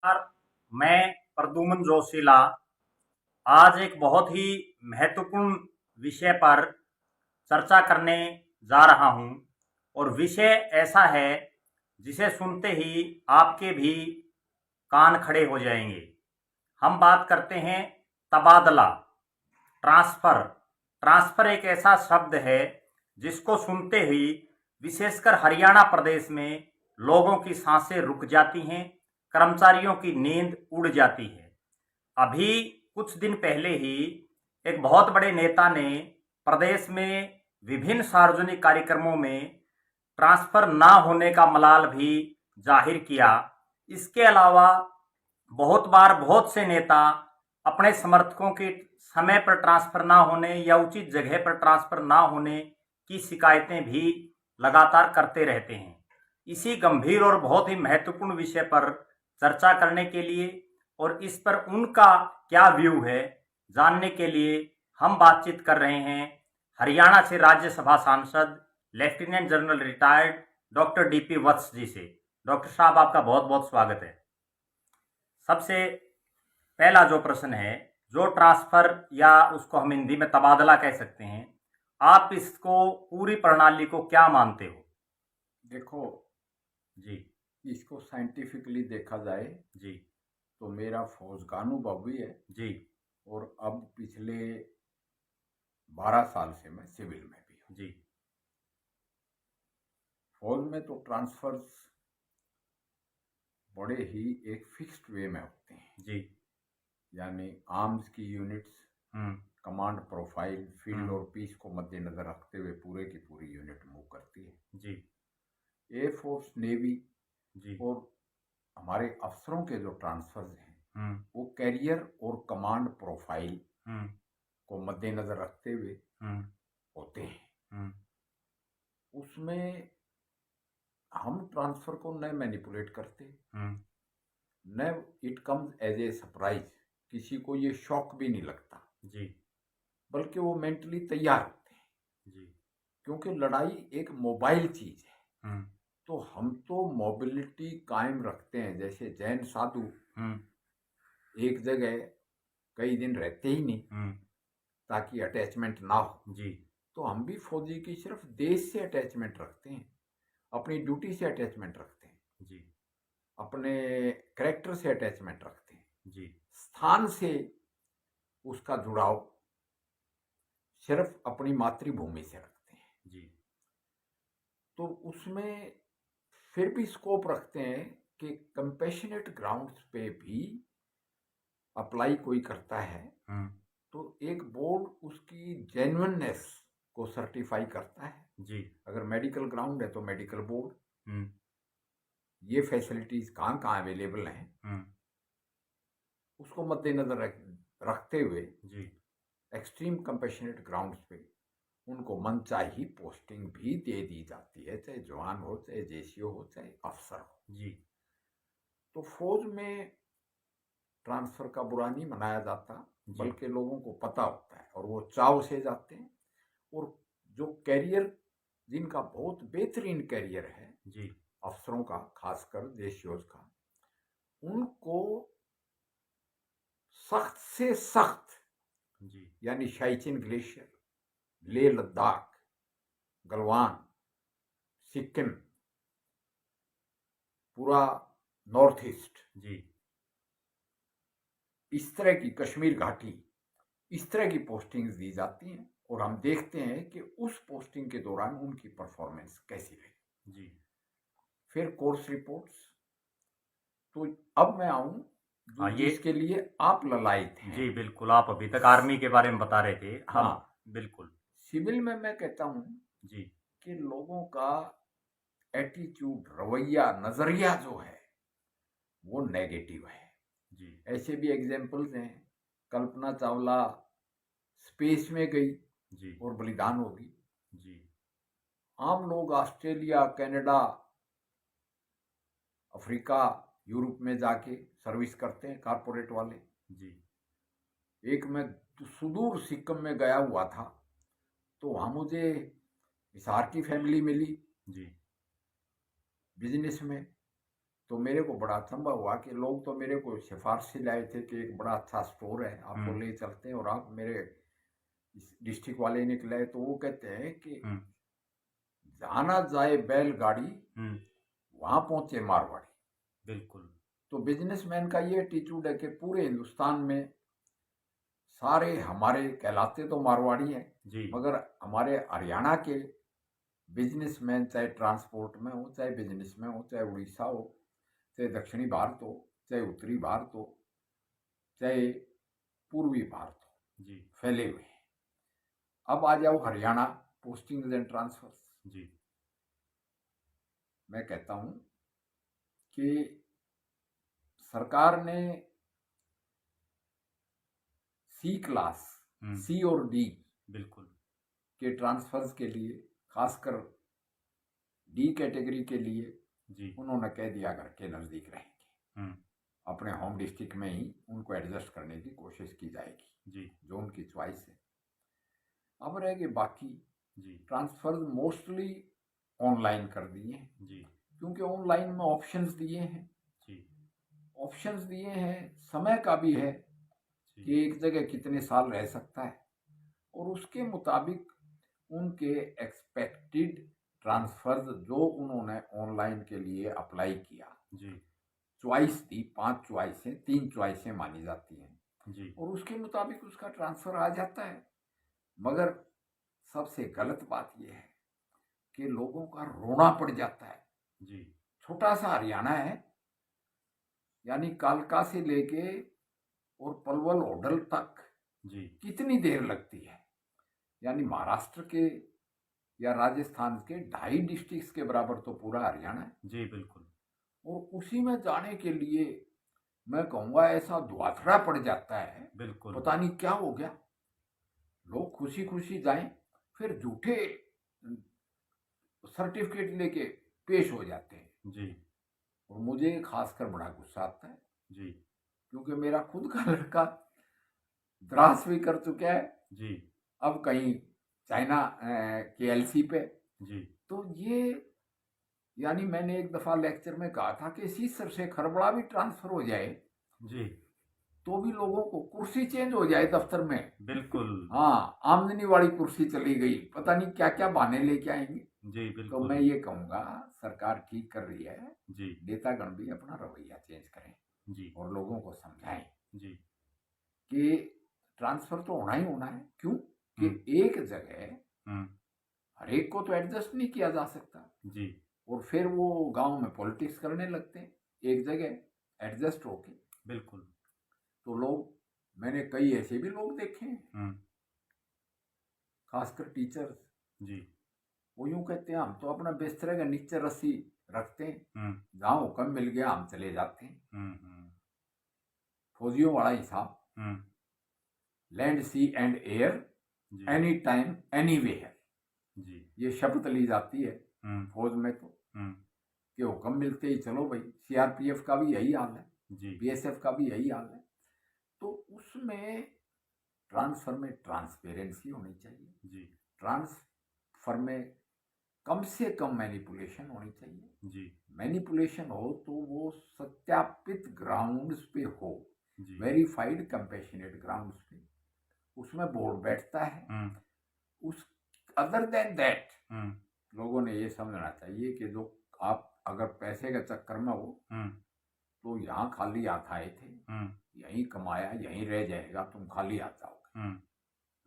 नमस्कार। मैं प्रद्युम्न जोशीला आज एक बहुत ही महत्वपूर्ण विषय पर चर्चा करने जा रहा हूं और विषय ऐसा है जिसे सुनते ही आपके भी कान खड़े हो जाएंगे। हम बात करते हैं तबादला, ट्रांसफर। ट्रांसफर एक ऐसा शब्द है जिसको सुनते ही विशेषकर हरियाणा प्रदेश में लोगों की सांसें रुक जाती हैं, कर्मचारियों की नींद उड़ जाती है। अभी कुछ दिन पहले ही एक बहुत बड़े नेता ने प्रदेश में विभिन्न सार्वजनिक कार्यक्रमों में ट्रांसफर ना होने का मलाल भी जाहिर किया। इसके अलावा बहुत बार बहुत से नेता अपने समर्थकों के समय पर ट्रांसफर ना होने या उचित जगह पर ट्रांसफर ना होने की शिकायतें भी लगातार करते रहते हैं। इसी गंभीर और बहुत ही महत्वपूर्ण विषय पर चर्चा करने के लिए और इस पर उनका क्या व्यू है जानने के लिए हम बातचीत कर रहे हैं हरियाणा से राज्यसभा सांसद lieutenant general retired doctor DP Vats ji से। डॉक्टर साहब, आपका बहुत बहुत स्वागत है। सबसे पहला जो प्रश्न है, जो ट्रांसफर या उसको हम हिंदी में तबादला कह सकते हैं, आप इसको पूरी प्रणाली को क्या मानते हो? देखो, जी इसको साइंटिफिकली देखा जाए जी तो मेरा फौज का अनुभव भी है। जी और अब पिछले 12 साल से मैं सिविल में भी हूँ। जी फौज में तो ट्रांसफर्स बड़े ही एक फिक्स्ड वे में होते हैं। जी। यानी आर्म्स की यूनिट्स, हम्म कमांड प्रोफाइल, फील्ड हम्म। और पीस को मद्देनजर रखते हुए पूरे की पूरी यूनिट मूव करती है। जी एयरफोर्स, नेवी जी। और हमारे अफसरों के जो ट्रांसफर्स हैं हम्म वो कैरियर और कमांड प्रोफाइल हम्म को मद्देनजर रखते हुए हम्म होते हैं। हम्म। उसमें हम ट्रांसफर को न मैनिपुलेट करते, हम्म। न it comes as a surprise. किसी को ये शॉक भी नहीं लगता, जी बल्कि वो मेंटली तैयार होते हैं। जी। क्योंकि लड़ाई एक मोबाइल चीज है। हम्म तो हम तो मोबिलिटी कायम रखते हैं। जैसे जैन साधु हम्म एक जगह कई दिन रहते ही नहीं हम्म। ताकि अटैचमेंट ना हो। जी तो हम भी फौजी की सिर्फ देश से अटैचमेंट रखते हैं, अपनी ड्यूटी से अटैचमेंट रखते हैं, जी अपने करेक्टर से अटैचमेंट रखते हैं। जी स्थान से उसका जुड़ाव सिर्फ अपनी मातृभूमि से रखते हैं। जी तो उसमें फिर भी स्कोप रखते हैं कि कंपैशनेट ग्राउंड्स पे भी अप्लाई कोई करता है हम्म। तो एक बोर्ड उसकी जेन्युइननेस को सर्टिफाई करता है। जी। अगर मेडिकल ग्राउंड है तो मेडिकल बोर्ड हम्म ये फैसिलिटीज कहाँ कहाँ अवेलेबल हैं हम्म। उसको मद्देनजर रखते हुए जी एक्सट्रीम कंपैशनेट ग्राउंड्स पे उनको मनचाही पोस्टिंग भी दे दी जाती है, चाहे जवान हो, चाहे जेसीओ हो, चाहे अफसर हो। जी तो फौज में ट्रांसफर का बुरा नहीं मनाया जाता, जी बल्कि लोगों को पता होता है और वो चाव से जाते हैं। और जो कैरियर, जिनका बहुत बेहतरीन कैरियर है जी अफसरों का, खासकर देशियों का, उनको सख्त से सख्त, जी यानी शाइचिन ग्लेशियर, लेह लद्दाख, गलवान, सिक्किम, पूरा नॉर्थ ईस्ट, जी। इस तरह की कश्मीर घाटी, इस तरह की पोस्टिंग्स दी जाती हैं। और हम देखते हैं कि उस पोस्टिंग के दौरान उनकी परफॉर्मेंस कैसी रही। जी फिर कोर्स रिपोर्ट्स। तो अब मैं आऊं हाँ, ये जिसके लिए आप ललायत हैं। जी बिल्कुल। आप अभी तक आर्मी के बारे में बता रहे थे। हम हाँ, बिल्कुल। सिविल में मैं कहता हूं जी कि लोगों का एटीट्यूड, रवैया, नजरिया जो है वो नेगेटिव है। जी ऐसे भी एग्जाम्पल्स हैं। कल्पना चावला स्पेस में गई जी और बलिदान होगी। जी आम लोग ऑस्ट्रेलिया, कनाडा, अफ्रीका, यूरोप में जाके सर्विस करते हैं, कारपोरेट वाले। जी एक मैं सुदूर सिक्किम में गया हुआ था, तो वहाँ मुझे हिसार की फैमिली मिली जी बिजनेस में। तो मेरे को बड़ा अचंभा हुआ कि लोग तो मेरे को सिफारिश से लाए थे कि एक बड़ा अच्छा स्टोर है, आपको ले चलते हैं, और आप मेरे डिस्ट्रिक्ट वाले निकले तो वो कहते हैं कि जाना जाए बैलगाड़ी वहां पहुंचे मारवाड़ी। बिल्कुल। तो बिजनेसमैन का ये एटीट्यूड है कि पूरे हिंदुस्तान में सारे हमारे कहलाते तो मारवाड़ी हैं, जी। मगर हमारे हरियाणा के बिजनेसमैन चाहे ट्रांसपोर्ट में हो, चाहे बिजनेस में हो, चाहे उड़ीसा हो, चाहे दक्षिणी भारत हो, चाहे उत्तरी भारत हो, चाहे पूर्वी भारत हो, जी। फैले हुए हैं। अब आ जाओ हरियाणा पोस्टिंग एंड ट्रांसफर्स। जी। मैं कहता हूं कि सरकार ने सी क्लास, सी और डी बिल्कुल। के ट्रांसफर्स के लिए, खासकर डी कैटेगरी के लिए, जी। उन्होंने कह दिया घर के नजदीक रहेंगे, अपने होम डिस्ट्रिक्ट में ही उनको एडजस्ट करने की कोशिश की जाएगी, जी। जो उनकी चॉइस है। अब रह गए बाकी जी। ट्रांसफर, मोस्टली ऑनलाइन कर दिए हैं, जी। क्योंकि ऑनलाइन में ऑप्शंस दिए हैं। जी। ऑप्शंस दिए हैं, समय का भी है कि एक जगह कितने साल रह सकता है, और उसके मुताबिक उनके एक्सपेक्टेड ट्रांसफर्स जो उन्होंने ऑनलाइन के लिए अप्लाई किया, जी। चॉइस दी, 5 चॉइसें, 3 चॉइसें मानी जाती हैं, जी। और उसके मुताबिक उसका ट्रांसफर आ जाता है। मगर सबसे गलत बात यह है कि लोगों का रोना पड़ जाता है। जी। छोटा सा हरियाणा है, यानी कालका से लेके और पलवल होडल तक जी। कितनी देर लगती है, यानी महाराष्ट्र के या राजस्थान के 2.5 डिस्ट्रिक्ट्स के बराबर तो पूरा हरियाणा है। जी। बिल्कुल। और उसी में जाने के लिए मैं कहूँगा ऐसा दुआथड़ा पड़ जाता है, बिल्कुल। पता नहीं क्या हो गया। लोग खुशी खुशी जाएं, फिर झूठे सर्टिफिकेट लेके पेश हो जाते हैं। जी। और मुझे खासकर बड़ा गुस्सा आता है, जी। क्योंकि मेरा खुद का लड़का द्रास भी कर चुका है, जी। अब कहीं चाइना के एलसी पे। जी। तो ये, यानी मैंने एक दफा लेक्चर में कहा था कि इसी सर से खरबड़ा भी ट्रांसफर हो जाए जी। तो भी लोगों को कुर्सी चेंज हो जाए दफ्तर में, बिल्कुल। हाँ, आमदनी वाली कुर्सी चली गई, पता नहीं क्या क्या बहाने लेके आएंगे। जी। तो बिल्कुल। मैं ये कहूँगा सरकार ठीक कर रही है, जी। नेतागण भी अपना रवैया चेंज करें जी। और लोगों को समझाएं जी। कि ट्रांसफर तो होना ही होना है। क्यों कि एक जगह हर एक को तो एडजस्ट नहीं किया जा सकता, जी। और फिर वो गांव में पॉलिटिक्स करने लगते हैं एक जगह एडजस्ट होके। बिल्कुल। तो लोग, मैंने कई ऐसे भी लोग देखे हैं, खासकर टीचर्स, जी। वो यूं कहते हैं हम तो अपना बिस्तर के नीचे रस्सी रखते हैं, जहां हुक्म मिल गया हम चले जाते हैं। फौजियों वाला हिसाब, land sea and air, any time anywhere, जी। ये शब्द ली जाती है फौज में तो, कि हुक्म मिलते ही चलो भाई। सीआरपीएफ का भी यही हाल है, जी। बीएसएफ का भी यही हाल है। तो उसमें ट्रांसफर में ट्रांसपेरेंसी होनी चाहिए, जी। ट्रांसफर में कम से कम मैनिपुलेशन होनी चाहिए। जी। मैनिपुलेशन हो तो वो सत्यापित ग्राउंड्स पे हो, जी। वेरीफाइड कंपैशनेट ग्राउंड्स पे, उसमें बोर्ड बैठता है। उस अदर देन दैट लोगों ने ये समझना चाहिए कि जो आप अगर पैसे के चक्कर में हो तो यहाँ खाली हाथ आए थे, यहीं कमाया यहीं रह जाएगा, तुम खाली हाथ जाओगे।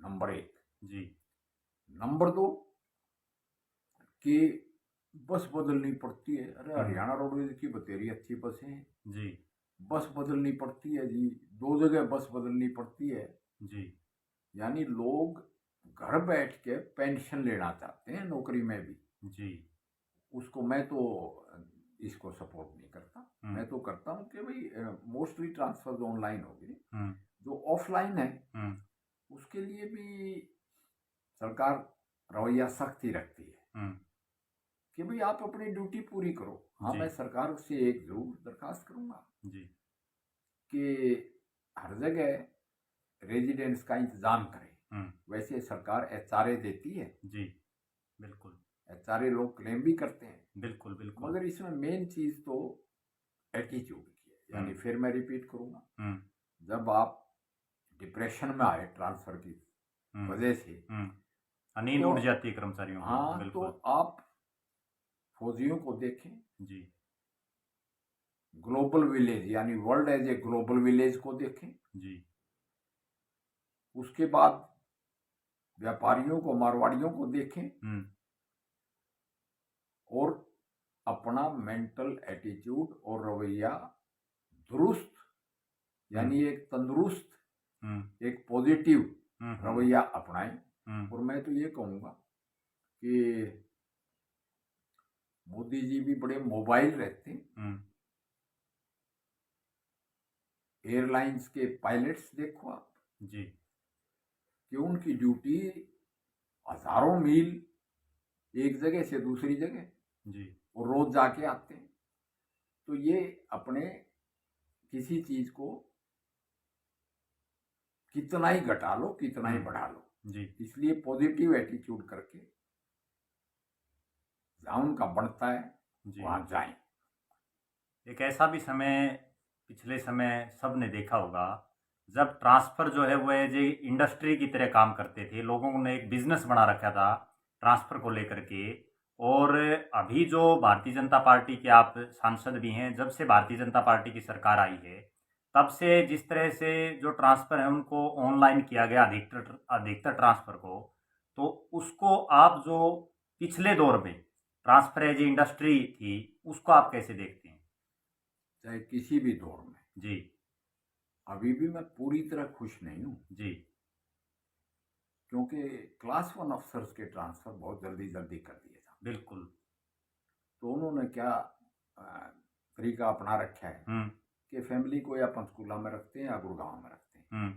नंबर 1। जी। नंबर 2 कि बस बदलनी पड़ती है। अरे हरियाणा रोडवेज की बतेरी अच्छी बसें हैं जी। बस बदलनी पड़ती है जी, 2 जगह बस बदलनी पड़ती है। जी। यानी लोग घर बैठ के पेंशन लेना चाहते हैं नौकरी में भी। जी। उसको मैं तो इसको सपोर्ट नहीं करता। मैं तो करता हूँ कि भाई मोस्टली ट्रांसफर ऑनलाइन हो गए, जो ऑफलाइन है उसके लिए भी सरकार रवैया सख्त ही रखती है कि भाई आप अपनी ड्यूटी पूरी करो। हाँ, मैं सरकार से एक जरूर दरखास्त करूंगा जी। कि हर जगह रेजिडेंस का इंतजाम करें। वैसे सरकार एचआरए देती है जी। बिल्कुल। एचआरए लोग क्लेम भी करते हैं, बिल्कुल। बिल्कुल। मगर इसमें मेन चीज तो एटीट्यूड की है। यानी फिर मैं रिपीट करूंगा, जब आप डिप्रेशन में आए ट्रांसफर की वजह से, नींद तो उड़ जाती है कर्मचारियों की। हाँ, तो बिल्कुल आप फौजियों को देखें, जी। ग्लोबल विलेज यानी world as a global village को देखें, जी। उसके बाद व्यापारियों को, मारवाड़ियों को देखें, और अपना मेंटल एटीट्यूड और रवैया दुरुस्त, यानी एक तंदुरुस्त, एक पॉजिटिव रवैया अपनाएं। और मैं तो ये कहूँगा कि मोदी जी भी बड़े मोबाइल रहते हैं। एयरलाइंस के पायलट्स देखो आप जी, कि उनकी ड्यूटी हजारों मील एक जगह से दूसरी जगह जी, और रोज जाके आते हैं। तो ये अपने किसी चीज को कितना ही घटा लो, कितना ही बढ़ा लो, जी, इसलिए पॉजिटिव एटीट्यूड करके जहां उनका बनता है जी। वहां जाएं। एक ऐसा भी समय पिछले समय सब ने देखा होगा, जब ट्रांसफ़र जो है वो एज ए इंडस्ट्री की तरह काम करते थे। लोगों ने एक बिजनेस बना रखा था ट्रांसफ़र को लेकर के। और अभी जो भारतीय जनता पार्टी के आप सांसद भी हैं, जब से भारतीय जनता पार्टी की सरकार आई है, तब से जिस तरह से जो ट्रांसफ़र है उनको ऑनलाइन किया गया, अधिकतर अधिकतर ट्रांसफ़र को, तो उसको आप जो पिछले दौर में ट्रांसफ़र एज ए इंडस्ट्री थी, उसको आप कैसे देखते हैं? चाहे किसी भी दौर में, जी, अभी भी मैं पूरी तरह खुश नहीं हूं, जी, क्योंकि क्लास 1 अफसर्स के ट्रांसफर बहुत जल्दी जल्दी कर दिए था। बिल्कुल। तो उन्होंने क्या तरीका अपना रखा है कि फैमिली को या पंचकूला में रखते हैं या गुड़गांव में रखते हैं,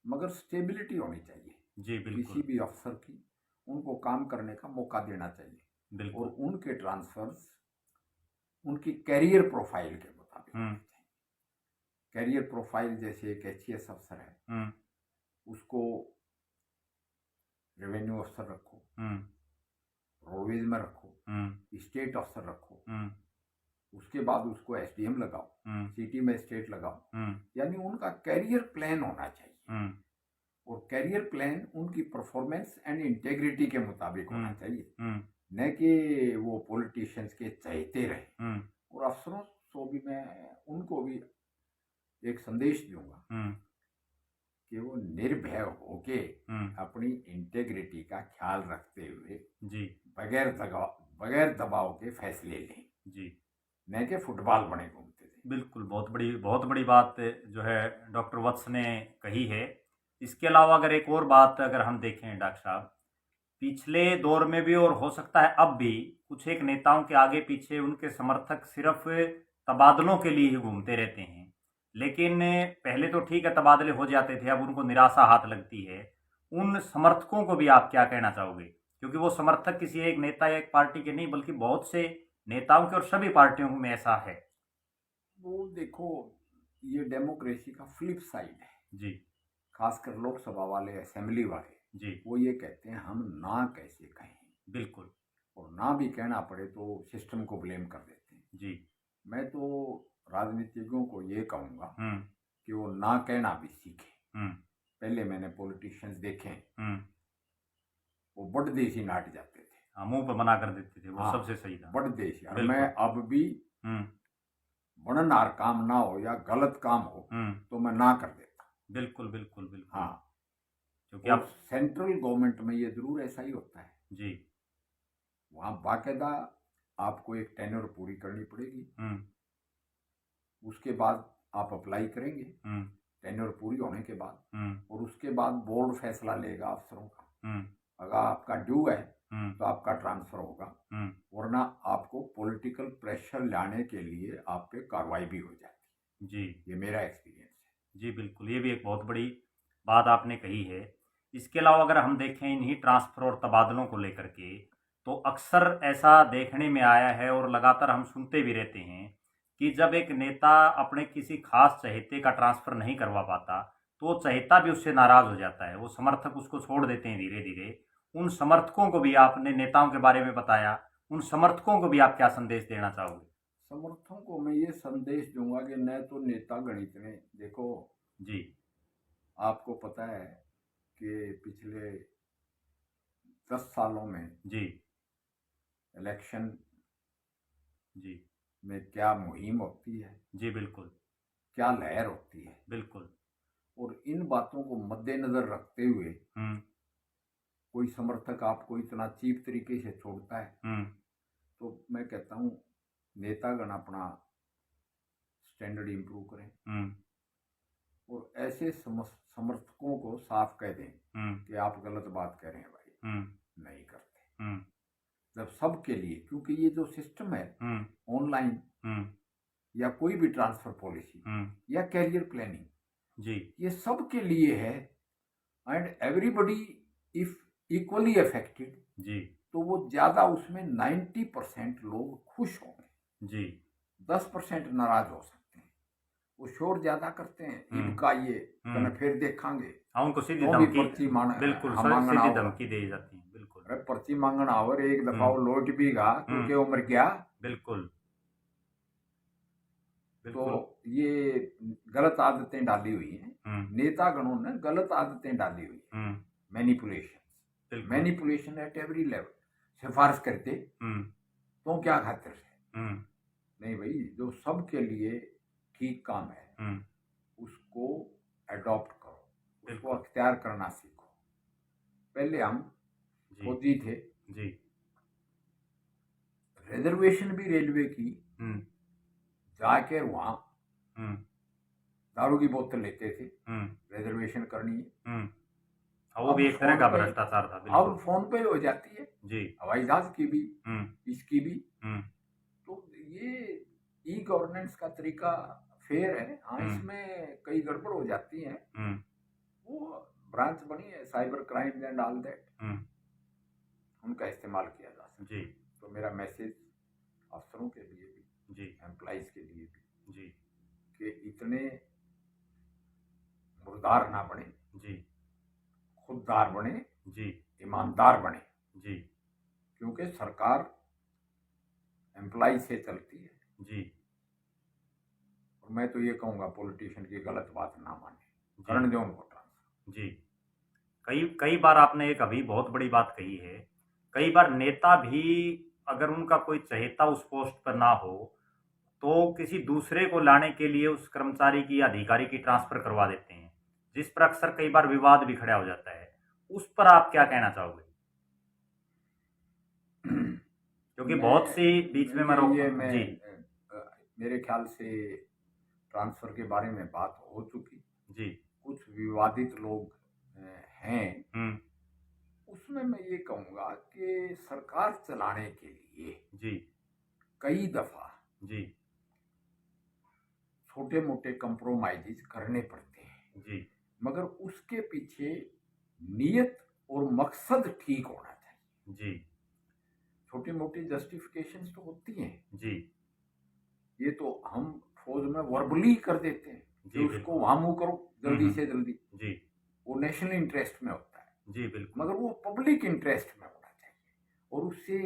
मगर स्टेबिलिटी होनी चाहिए जी, किसी बिल्कुल, भी अफसर की। उनको काम करने का मौका देना चाहिए, और बिल्कुल। उनके ट्रांसफर्स उनकी कैरियर प्रोफाइल के मुताबिक होने चाहिए। कैरियर प्रोफाइल जैसे एक HES अफसर है, उसको रेवेन्यू अफसर रखो, रोडवेज में रखो, स्टेट अफसर रखो, उसके बाद उसको SDM लगाओ, सिटी में स्टेट लगाओ। यानी उनका कैरियर प्लान होना चाहिए, और कैरियर प्लान उनकी परफॉर्मेंस एंड इंटेग्रिटी के मुताबिक होना चाहिए, न कि वो पॉलिटिशियंस के चहेते रहे। और अफसरों को भी मैं उनको भी एक संदेश दूंगा कि वो निर्भय होके अपनी इंटेग्रिटी का ख्याल रखते हुए जी, बगैर दबाव के फैसले लें, जी, न कि फुटबॉल बने घूमते थे। बिल्कुल। बहुत बड़ी बात जो है डॉक्टर वत्स ने कही है। इसके अलावा अगर एक और बात अगर हम देखें डॉक्टर साहब, पिछले दौर में भी और हो सकता है अब भी कुछ एक नेताओं के आगे पीछे उनके समर्थक सिर्फ तबादलों के लिए ही घूमते रहते हैं। लेकिन पहले तो ठीक है तबादले हो जाते थे, अब उनको निराशा हाथ लगती है। उन समर्थकों को भी आप क्या कहना चाहोगे? क्योंकि वो समर्थक किसी एक नेता या एक पार्टी के नहीं बल्कि बहुत से नेताओं के और सभी पार्टियों में ऐसा है। वो देखो, ये डेमोक्रेसी का फ्लिप साइड है। जी, खासकर लोकसभा वाले, असेंबली वाले, जी, वो ये कहते हैं हम ना कैसे कहें, बिल्कुल, और ना भी कहना पड़े तो सिस्टम को ब्लेम कर देते हैं। जी, मैं तो राजनीतिज्ञों को ये कहूँगा कि वो ना कहना भी सीखें। पहले मैंने पॉलिटिशियंस देखे, वो बड़ देसी नाट जाते थे, हाँ, मुंह पे मना कर देते थे, वो हाँ, सबसे सही था। बड़ देसी। और बिल्कुल। मैं अब भी बननार काम ना हो या गलत काम हो तो मैं ना कर देता। बिल्कुल, बिल्कुल, बिल्कुल। हाँ, क्योंकि और आप सेंट्रल गवर्नमेंट में ये जरूर ऐसा ही होता है, जी, वहां बाकायदा आपको एक टेन्योर पूरी करनी पड़ेगी, उसके बाद आप अप्लाई करेंगे टेन्योर पूरी होने के बाद, और उसके बाद बोर्ड फैसला लेगा अफसरों का। अगर आपका ड्यू है तो आपका ट्रांसफर होगा, वरना आपको पॉलिटिकल प्रेशर लाने के लिए आप पे कार्रवाई भी हो जाती जी, है। ये मेरा एक्सपीरियंस है। जी, बिल्कुल। ये भी एक बहुत बड़ी बात आपने कही है। इसके अलावा अगर हम देखें इन्हीं ट्रांसफ़र और तबादलों को लेकर के, तो अक्सर ऐसा देखने में आया है और लगातार हम सुनते भी रहते हैं कि जब एक नेता अपने किसी खास चहेते का ट्रांसफ़र नहीं करवा पाता, तो वो चहेता भी उससे नाराज़ हो जाता है। वो समर्थक उसको छोड़ देते हैं धीरे-धीरे। उन समर्थकों को भी आपने नेताओं के बारे में बताया, उन समर्थकों को भी आप क्या संदेश देना चाहोगे? समर्थकों को मैं ये संदेश दूंगा कि न तो नेता गणित ने देखो जी, आपको पता है कि पिछले 10 सालों में जी, इलेक्शन जी, में क्या मुहिम होती है, जी, बिल्कुल, क्या लहर होती है, बिल्कुल, और इन बातों को मद्देनजर रखते हुए कोई समर्थक आपको इतना चीप तरीके से छोड़ता है, तो मैं कहता हूँ नेतागण अपना स्टैंडर्ड इम्प्रूव करें और ऐसे समर्थकों को साफ कह दें कि आप गलत बात कह रहे हैं भाई, नहीं करते। जब सबके लिए, क्योंकि ये जो सिस्टम है ऑनलाइन या कोई भी ट्रांसफर पॉलिसी या कैरियर प्लानिंग, जी, ये सबके लिए है and everybody if equally affected, जी, तो वो ज्यादा उसमें 90% लोग खुश होंगे, जी, 10% नाराज हो सकते हैं। वो शोर ज्यादा करते हैं, इनका ये कहना फिर देखांगे, हाँ, उनको सीधी तो भी धमकी, पर्ची बिल्कुल मांगना सीधी होगा। धमकी दी जाती है, बिल्कुल, अरे पर्ची मांगना और एक दफा वो लौट भी गा तो क्या उम्र क्या, बिल्कुल, तो बिल्कुल, ये गलत आदतें डाली हुई हैं, नेतागणों ने गलत आदतें डाली हुई हैं, मैनिपुलेशन एट एवरी लेवल, सिफारिश करते तो क्या खातिर से, नहीं भाई, जो सबके लिए ठीक काम है उसको अडॉप्ट करो, उसको अख्तियार करना सीखो। पहले हम फौजी थे, जी, रिजर्वेशन भी रेलवे की जाके वहां दारू की बोतल लेते थे, रिजर्वेशन करनी है, वो भी एक तरह का भ्रष्टाचार था, बिल्कुल। अब फोन पे हो जाती है जी, हवाई जहाज की भी, इसकी भी, तो ये ई गवर्नेंस का तरीका फेयर है। हाँ, इसमें कई गड़बड़ हो जाती हैं, वो ब्रांच बनी है cyber crime and all that, उनका इस्तेमाल किया जा सकता है। तो मेरा मैसेज अफसरों के लिए भी, जी, एम्प्लॉइज के लिए भी, जी, कि इतने मुर्दार ना बने, जी, खुददार बने, जी, ईमानदार बने, जी, क्योंकि सरकार एम्प्लॉय से चलती है, जी, और मैं तो ये कहूंगा पॉलिटिशियन की गलत बात ना माने, करण जो उनको ट्रांसफर, जी, कई बार आपने एक अभी बहुत बड़ी बात कही है, कई बार नेता भी अगर उनका कोई चहेता उस पोस्ट पर ना हो तो किसी दूसरे को लाने के लिए उस कर्मचारी की या अधिकारी की ट्रांसफर करवा देते हैं, जिस पर अक्सर कई बार विवाद भी खड़ा हो जाता है। उस पर आप क्या कहना चाहोगे? क्योंकि बहुत सी बीच में जी, मेरे ख्याल से ट्रांसफर के बारे में बात हो चुकी, जी, कुछ विवादित लोग हैं, उसमें मैं ये कहूंगा कि सरकार चलाने के लिए, जी, कई दफा, जी, छोटे मोटे कंप्रोमाइज करने पड़ते हैं, जी, मगर उसके पीछे नियत और मकसद ठीक होना चाहिए, जी, छोटी मोटी जस्टिफिकेशंस तो होती हैं, जी, ये तो हम फौज में वर्बली कर देते हैं कि उसको वहां मूव करो जल्दी से जल्दी, जी, वो नेशनल इंटरेस्ट में होता है, जी, बिल्कुल, मगर वो पब्लिक इंटरेस्ट में होना चाहिए और उससे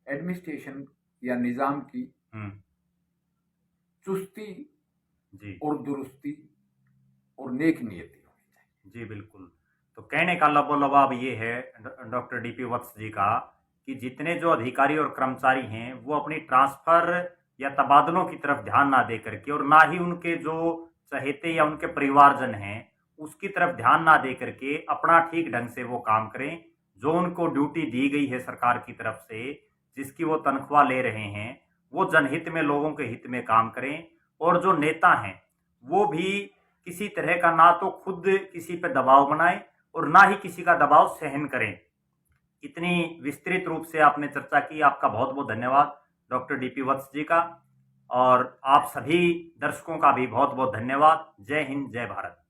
एडमिनिस्ट्रेशन या निजाम की चुस्ती, जी, और दुरुस्ती और नेक नियति होनी चाहिए। जी, बिल्कुल। तो कहने का लबोलबाब ये है डॉक्टर डीपी वत्स जी का कि जितने जो अधिकारी और कर्मचारी हैं वो अपनी ट्रांसफर या तबादलों की तरफ ध्यान ना दे करके और ना ही उनके जो चहेते या उनके परिवारजन हैं उसकी तरफ ध्यान ना दे करके अपना ठीक ढंग से वो काम करें, जो उनको ड्यूटी दी गई है सरकार की तरफ से, जिसकी वो तनख्वाह ले रहे हैं, वो जनहित में लोगों के हित में काम करें। और जो नेता हैं वो भी किसी तरह का ना तो खुद किसी पे दबाव बनाएं और ना ही किसी का दबाव सहन करें। इतनी विस्तृत रूप से आपने चर्चा की, आपका बहुत बहुत धन्यवाद डॉक्टर डीपी वत्स जी का, और आप सभी दर्शकों का भी बहुत बहुत धन्यवाद। जय हिंद, जय भारत।